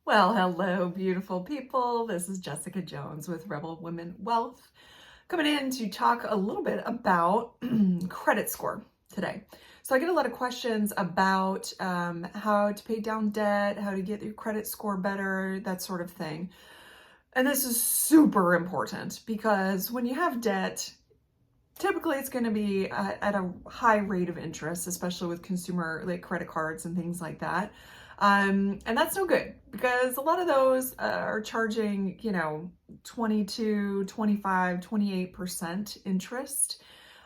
Well, hello, beautiful people. This is Jessica Jones with Rebel Women Wealth, coming in to talk a little bit about credit score today. So I get a lot of questions about how to pay down debt, how to get your credit score better, that sort of thing. And this is super important because when you have debt, typically it's going to be at a high rate of interest, especially with consumer like credit cards and things like that. And that's no good because a lot of those are charging, 22, 25, 28% interest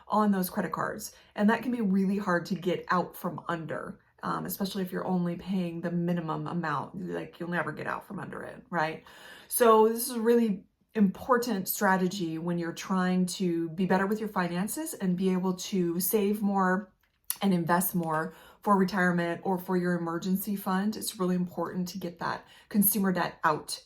on those credit cards. And that can be really hard to get out from under, especially if you're only paying the minimum amount. Like you'll never get out from under it, right? So this is a really important strategy when you're trying to be better with your finances and be able to save more and invest more for retirement or for your emergency fund. It's really important to get that consumer debt out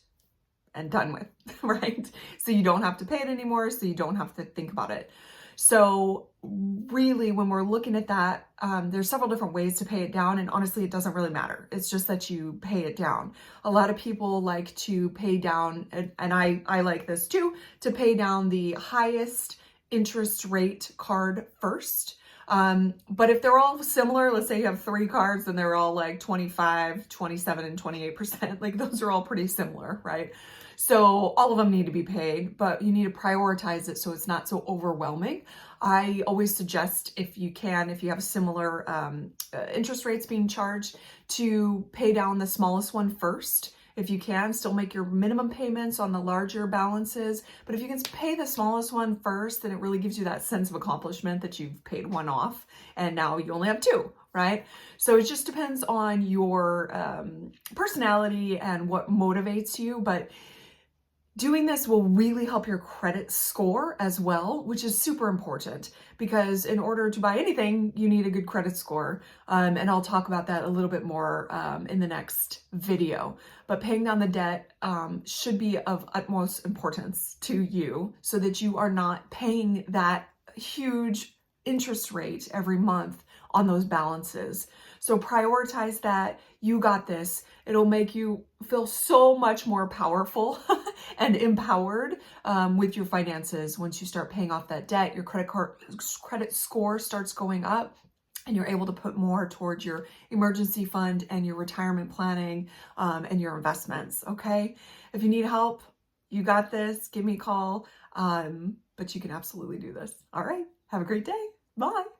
and done with, right? So you don't have to pay it anymore, so you don't have to think about it. So really, when we're looking at that, there's several different ways to pay it down, and honestly, it doesn't really matter. It's just that you pay it down. A lot of people like to pay down, and I like this too, to pay down the highest interest rate card first. But if they're all similar, let's say you have 3 cards and they're all like 25, 27, and 28%, like those are all pretty similar, right? So all of them need to be paid, but you need to prioritize it so it's not so overwhelming. I always suggest, if you can, if you have similar interest rates being charged, to pay down the smallest one first. If you can, still make your minimum payments on the larger balances. But if you can pay the smallest one first, then it really gives you that sense of accomplishment that you've paid one off and now you only have 2, right? So it just depends on your personality and what motivates you. But doing this will really help your credit score as well, which is super important because in order to buy anything, you need a good credit score. And I'll talk about that a little bit more in the next video. But paying down the debt should be of utmost importance to you so that you are not paying that huge interest rate every month on those balances. So prioritize that. You got this. It'll make you feel so much more powerful and empowered with your finances. Once you start paying off that debt, your credit score starts going up, and you're able to put more towards your emergency fund and your retirement planning and your investments. Okay. If you need help, you got this. Give me a call. But you can absolutely do this. All right. Have a great day. Bye.